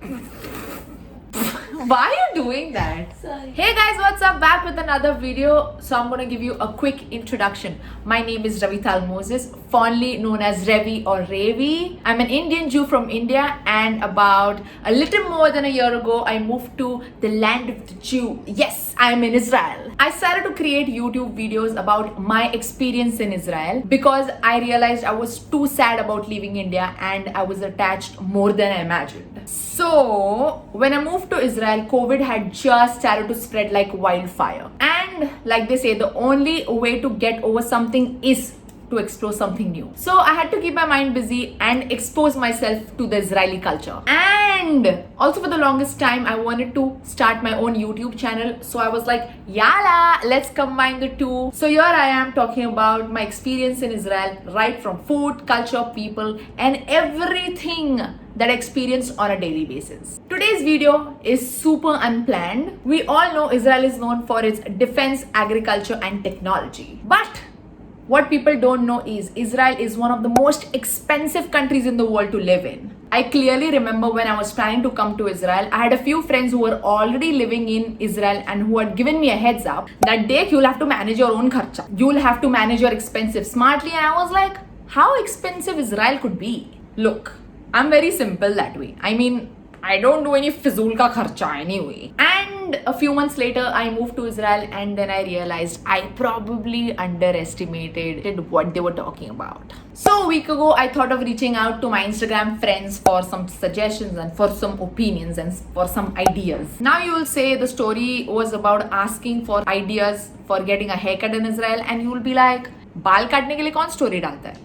Why are you doing that? Sorry. Hey guys, what's up? Back with another video. So I'm gonna give you a quick introduction. My name is Moses, fondly known as Revi or Revi. I'm an Indian Jew from India, and about a little more than a year ago, I moved to the land of the Jew. Yes, I'm in Israel. I started to create YouTube videos about my experience in Israel because I realized I was too sad about leaving India and I was attached more than I imagined. So when I moved to Israel, COVID had just started to spread like wildfire. And like they say, the only way to get over something is to explore something new. So I had to keep my mind busy and expose myself to the Israeli culture. And also for the longest time, I wanted to start my own YouTube channel. So I was like, yalla, let's combine the two. So here I am talking about my experience in Israel, right from food, culture, people, and everything that I experience on a daily basis. Today's video is super unplanned. We all know Israel is known for its defense, agriculture, and technology. But what people don't know is Israel is one of the most expensive countries in the world to live in. I clearly remember when I was planning to come to Israel, I had a few friends who were already living in Israel and who had given me a heads up that Dek, you'll have to manage your own kharcha. You'll have to manage your expensive smartly. And I was like, how expensive Israel could be? Look, I'm very simple that way. I mean, I don't do any fizul ka kharcha anyway. And a few months later, I moved to Israel and then I realized I probably underestimated what they were talking about. So a week ago, I thought of reaching out to my Instagram friends for some suggestions and for some opinions and for some ideas. Now you will say the story was about asking for ideas for getting a haircut in Israel, and you will be like, बाल काटने के लिए कौन story डालता है?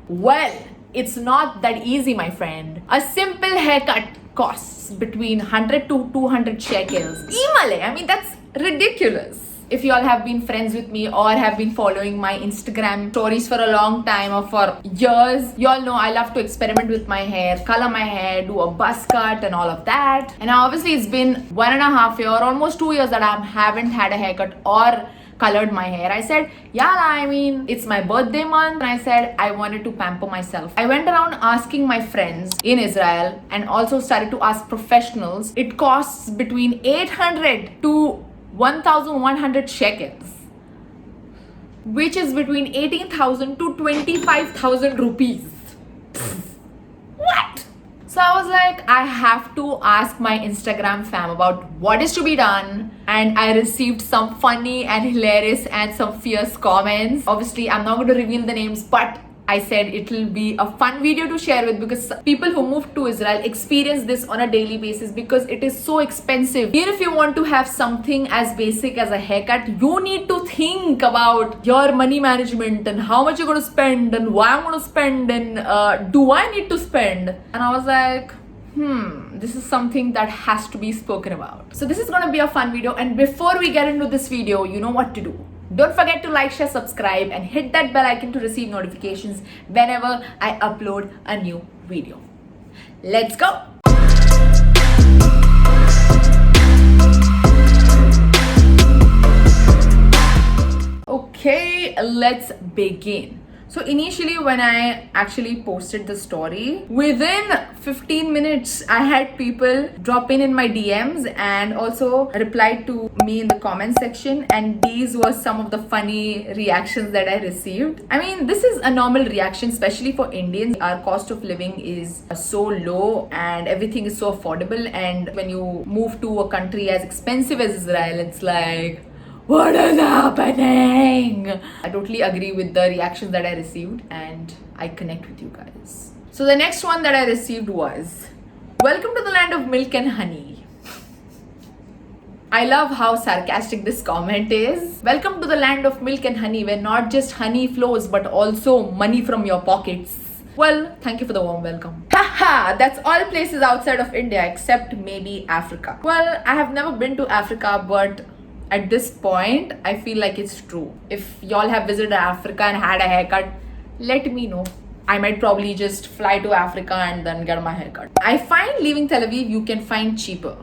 Well, it's not that easy, my friend. A simple haircut costs between 100 to 200 shekels. Imale, I mean, that's ridiculous. If you all have been friends with me or have been following my Instagram stories for a long time or for years, you all know I love to experiment with my hair, color my hair, do a buzz cut and all of that. And obviously it's been 1.5 years, almost 2 years that I haven't had a haircut or colored my hair. I said, yeah, I mean, it's my birthday month. And I said, I wanted to pamper myself. I went around asking my friends in Israel and also started to ask professionals. It costs between 800 to 1,100 shekels, which is between 18,000 to 25,000 rupees. What? So I was like, I have to ask my Instagram fam about what is to be done. And I received some funny and hilarious and some fierce comments. Obviously, I'm not going to reveal the names, but I said it will be a fun video to share with because people who moved to Israel experience this on a daily basis because it is so expensive. Even if you want to have something as basic as a haircut, you need to think about your money management and how much you're going to spend and why I'm going to spend and do I need to spend? And I was like, this is something that has to be spoken about. So this is going to be a fun video, and before we get into this video, you know what to do. Don't forget to like, share, subscribe and hit that bell icon to receive notifications whenever I upload a new video. Let's go! Okay, let's begin. So initially when I actually posted the story, within 15 minutes I had people drop in my DMs and also replied to me in the comment section, and these were some of the funny reactions that I received. I mean, this is a normal reaction, especially for Indians. Our cost of living is so low and everything is so affordable, and when you move to a country as expensive as Israel, it's like, what is happening? I totally agree with the reactions that I received and I connect with you guys. So the next one that I received was, welcome to the land of milk and honey. I love how sarcastic this comment is. Welcome to the land of milk and honey, where not just honey flows but also money from your pockets. Well, thank you for the warm welcome. Haha, that's all places outside of India except maybe Africa. Well, I have never been to Africa, but at this point, I feel like it's true. If y'all have visited Africa and had a haircut, let me know. I might probably just fly to Africa and then get my haircut. I find leaving Tel Aviv you can find cheaper.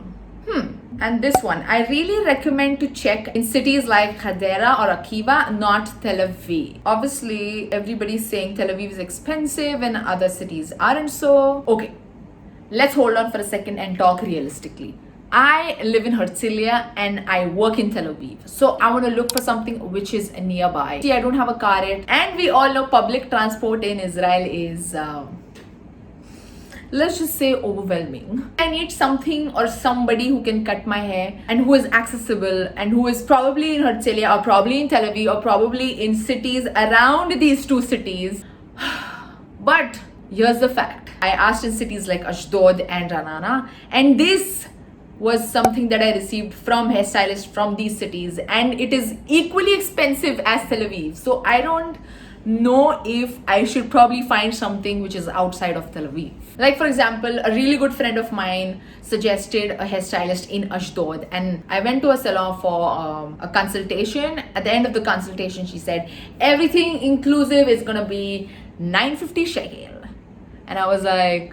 And this one, I really recommend to check in cities like Hadera or Akiva, not Tel Aviv. Obviously, everybody's saying Tel Aviv is expensive and other cities aren't so. Okay, let's hold on for a second and talk realistically. I live in Herzliya and I work in Tel Aviv. So I want to look for something which is nearby. See, I don't have a car yet. And we all know public transport in Israel is, let's just say, overwhelming. I need something or somebody who can cut my hair and who is accessible and who is probably in Herzliya or probably in Tel Aviv or probably in cities around these two cities. But here's the fact. I asked in cities like Ashdod and Ranana, and this was something that I received from hairstylists from these cities, and it is equally expensive as Tel Aviv. So I don't know if I should probably find something which is outside of Tel Aviv. Like for example, a really good friend of mine suggested a hairstylist in Ashdod, and I went to a salon for a consultation. At the end of the consultation, she said everything inclusive is gonna be 950 shekel. And I was like,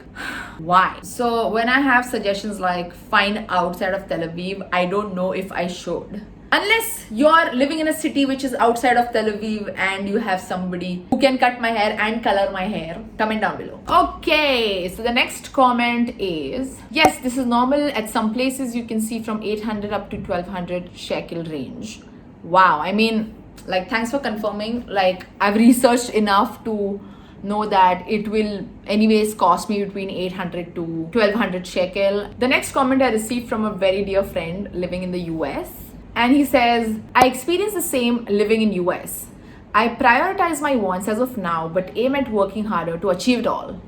why? So when I have suggestions like find outside of Tel Aviv, I don't know if I should. Unless you're living in a city which is outside of Tel Aviv and you have somebody who can cut my hair and color my hair, comment down below. Okay, so the next comment is, yes, this is normal. At some places you can see from 800 up to 1200 shekel range. Wow, I mean, like, thanks for confirming. Like, I've researched enough to know that it will anyways cost me between 800 to 1200 shekel. The next comment I received from a very dear friend living in the US, and he says, I experience the same living in US. I prioritize my wants as of now but aim at working harder to achieve it all.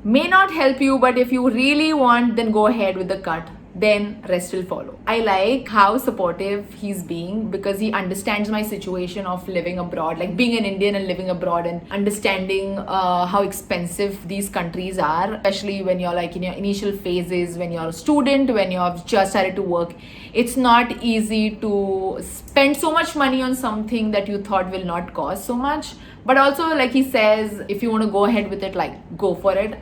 May not help you, but if you really want, then go ahead with the cut, then rest will follow. I like how supportive he's being because he understands my situation of living abroad, like being an Indian and living abroad, and understanding how expensive these countries are, especially when you're like in your initial phases, when you're a student, when you've just started to work. It's not easy to spend so much money on something that you thought will not cost so much. But also, like he says, if you want to go ahead with it, like, go for it.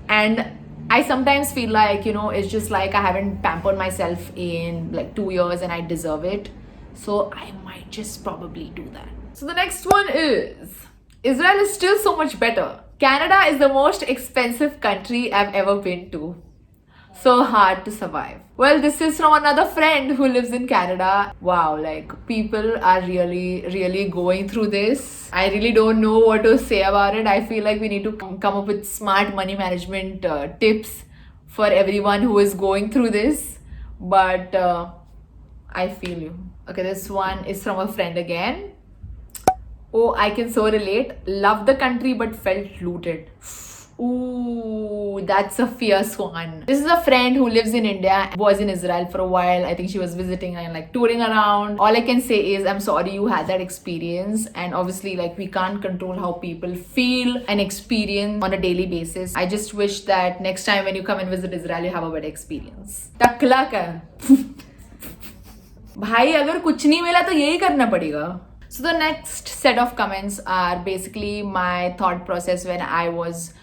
And I sometimes feel like, you know, it's just like I haven't pampered myself in like 2 years and I deserve it. So I might just probably do that. So the next one is, Israel is still so much better. Canada is the most expensive country I've ever been to. So hard to survive. Well, this is from another friend who lives in Canada. Wow, like, people are really going through this. I really don't know what to say about it. I feel like we need to come up with smart money management tips for everyone who is going through this. But I feel you. Okay, this one is from a friend again. Oh, I can so relate. Love the country but felt looted. Ooh, that's a fierce one. This is a friend who lives in India, was in Israel for a while. I think she was visiting and like touring around. All I can say is I'm sorry you had that experience, and obviously, like, we can't control how people feel and experience on a daily basis. I just wish that next time when you come and visit Israel, you have a better experience. Takla ka. भाई अगर कुछ नहीं मिला तो यही करना पड़ेगा. So the next set of comments are basically my thought process when I was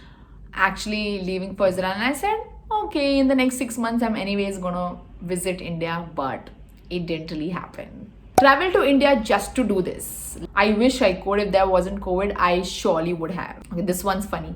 actually leaving for Israel, and I said, okay, in the next 6 months I'm anyways gonna visit India, but it didn't really happen. Travel to India just to do this. I wish I could. If there wasn't COVID, I surely would have. Okay, this one's funny.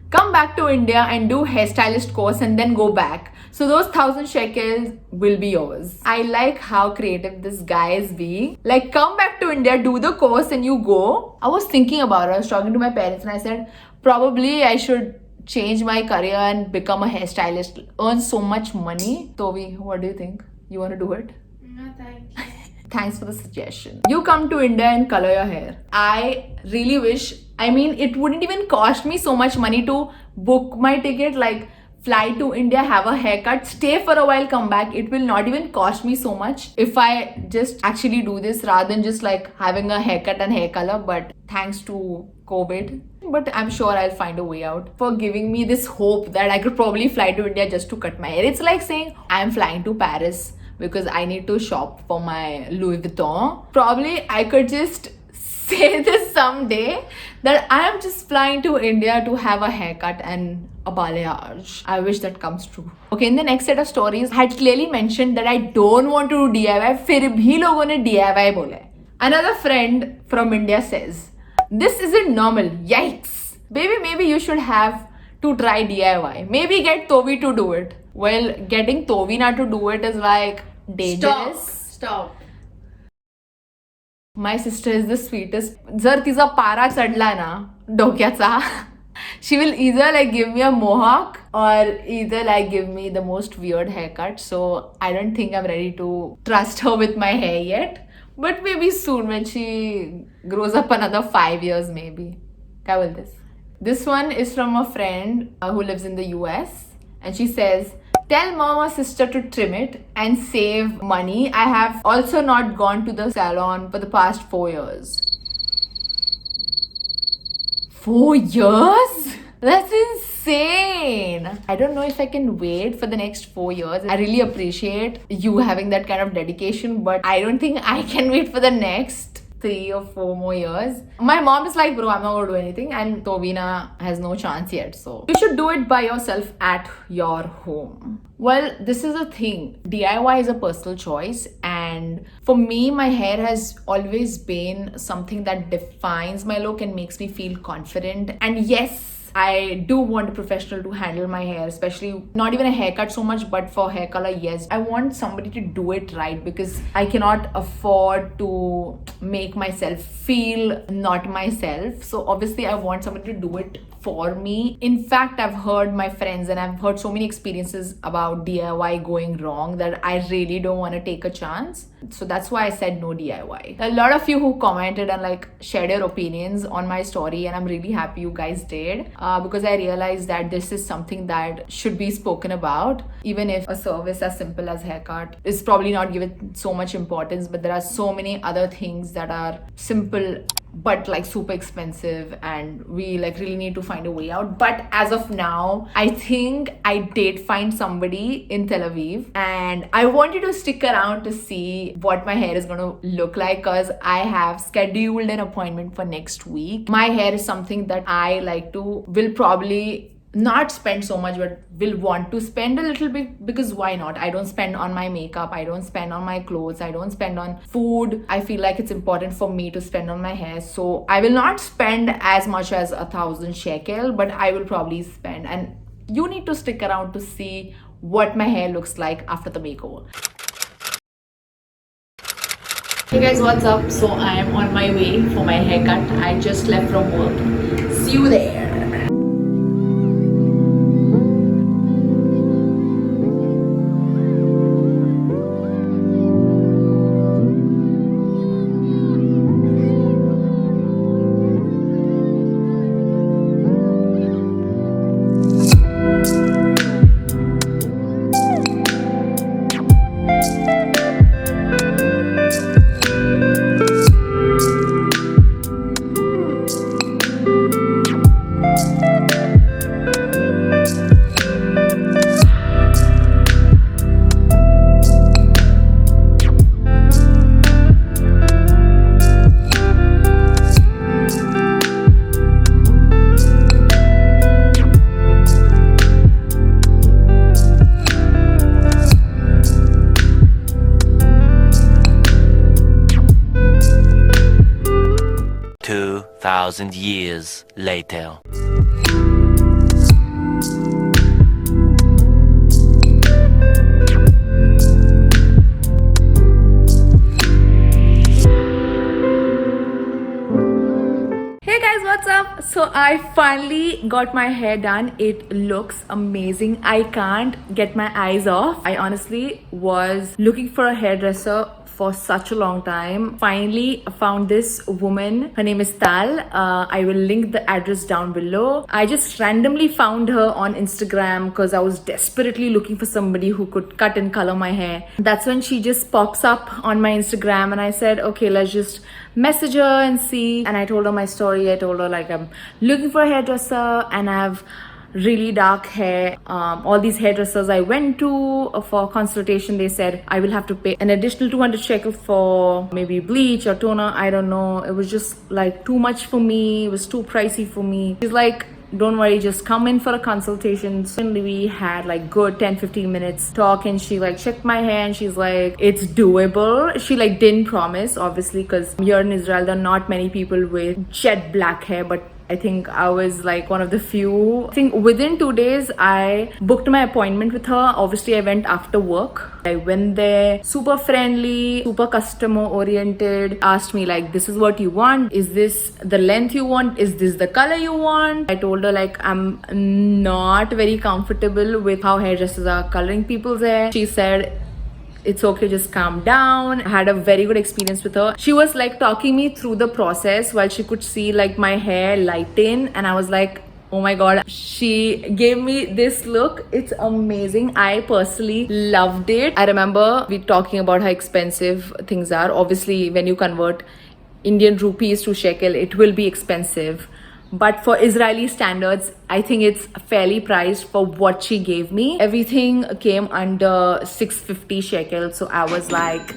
Come back to India and do hairstylist course and then go back. So those 1000 shekels will be yours. I like how creative this guy is being. Like, come back to India, do the course and you go. I was thinking about it. I was talking to my parents and I said, probably I should change my career and become a hairstylist. Earn so much money. Tovi, what do you think? You want to do it? No, thank you. Thanks for the suggestion. You come to India and color your hair. I really wish, I mean, it wouldn't even cost me so much money to book my ticket, like fly to India, have a haircut, stay for a while, come back. It will not even cost me so much if I just actually do this rather than just like having a haircut and hair color. But thanks to COVID, but I'm sure I'll find a way out, for giving me this hope that I could probably fly to India just to cut my hair. It's like saying I'm flying to Paris because I need to shop for my Louis Vuitton. Probably I could just say this someday that I am just flying to India to have a haircut and a balayage. I wish that comes true. Okay, in the next set of stories, I had clearly mentioned that I don't want to do DIY. फिर भी लोगों ने DIY बोला है. Another friend from India says, this isn't normal. Yikes. Baby, maybe you should have to try DIY. Maybe get Tovi to do it. Well, getting Tovina to do it is like dangerous. Stop. My sister is the sweetest. जर तिचा पारा चढला ना डोक्याचा, she will either like give me a mohawk or either like give me the most weird haircut. So I don't think I'm ready to trust her with my hair yet. But maybe soon when she grows up another 5 years maybe. What will this? This one is from a friend who lives in the US, and she says, tell mom or sister to trim it and save money. I have also not gone to the salon for the past 4 years. 4 years? That's insane. I don't know if I can wait for the next 4 years. I really appreciate you having that kind of dedication, but I don't think I can wait for the next 3 or 4 more years. My mom is like, bro, I'm not gonna do anything, and Tovina has no chance yet. So you should do it by yourself at your home. Well, this is a thing. DIY is a personal choice, and for me, my hair has always been something that defines my look and makes me feel confident. And yes, I do want a professional to handle my hair, especially not even a haircut so much, but for hair color, yes. I want somebody to do it right because I cannot afford to make myself feel not myself. So obviously I want somebody to do it for me. In fact, I've heard my friends and I've heard so many experiences about DIY going wrong that I really don't want to take a chance. So that's why I said no DIY. A lot of you who commented and like shared your opinions on my story, and I'm really happy you guys did because I realized that this is something that should be spoken about. Even if a service as simple as haircut is probably not given so much importance, but there are so many other things that are simple but like super expensive, and we like really need to find a way out. But as of now, I think I did find somebody in Tel Aviv, and I wanted to stick around to see what my hair is going to look like because I have scheduled an appointment for next week. My hair is something that I like to, will probably not spend so much, but will want to spend a little bit, because why not? I don't spend on my makeup, I don't spend on my clothes, I don't spend on food. I feel like it's important for me to spend on my hair, so I will not spend as much as 1,000 shekel, but I will probably spend. And you need to stick around to see what my hair looks like after the makeover. Hey guys, what's up? So I am on my way for my haircut. I just left from work. See you there. Thousand years later. Hey guys, what's up? So I finally got my hair done. It looks amazing. I can't get my eyes off. I honestly was looking for a hairdresser for such a long time. Finally found this woman. Her name is Tal. I will link the address down below. I just randomly found her on Instagram because I was desperately looking for somebody who could cut and color my hair. That's when she just pops up on my Instagram, and I said, okay, let's just message her and see. And I told her my story. I told her like I'm looking for a hairdresser and I have really dark hair. All these hairdressers I went to for consultation, they said I will have to pay an additional 200 shekel for maybe bleach or toner. I don't know. It was just like too much for me. It was too pricey for me. She's like, don't worry, just come in for a consultation. Suddenly we had like good 10-15 minutes talk, and she like checked my hair and she's like, it's doable. She like didn't promise, obviously, because here in Israel there are not many people with jet black hair, but I think I was like one of the few. I think within 2 days, I booked my appointment with her. Obviously, I went after work. I went there, super friendly, super customer oriented. Asked me like, this is what you want? Is this the length you want? Is this the color you want? I told her like, I'm not very comfortable with how hairdressers are coloring people's hair. She said, it's okay, just calm down. I had a very good experience with her. She was like talking me through the process while she could see like my hair lighten, and I was like, oh my god. She gave me this look. It's amazing. I personally loved it. I remember we talking about how expensive things are. Obviously, when you convert Indian rupees to shekel, it will be expensive. But for Israeli standards, I think it's fairly priced for what she gave me. Everything came under 650 shekels. So I was like,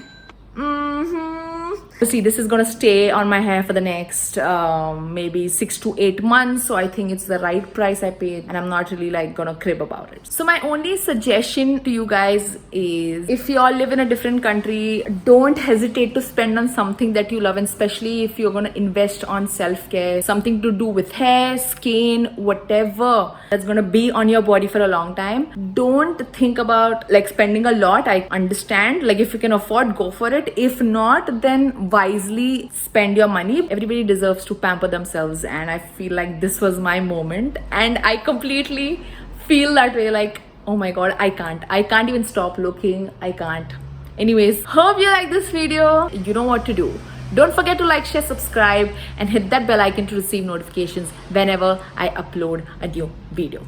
See, this is gonna stay on my hair for the next maybe 6 to 8 months. So I think it's the right price I paid, and I'm not really like gonna crib about it. So my only suggestion to you guys is, if you all live in a different country, don't hesitate to spend on something that you love, and especially if you're gonna invest on self-care, something to do with hair, skin, whatever that's gonna be on your body for a long time. Don't think about like spending a lot. I understand, like if you can afford, go for it. If not, then wisely spend your money. Everybody deserves to pamper themselves, and I feel like this was my moment, and I completely feel that way. Like, oh my god, I can't even stop looking. I can't. Anyways, hope you like this video. You know what to do. Don't forget to like, share, subscribe, and hit that bell icon to receive notifications whenever I upload a new video.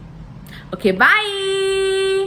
Okay, bye.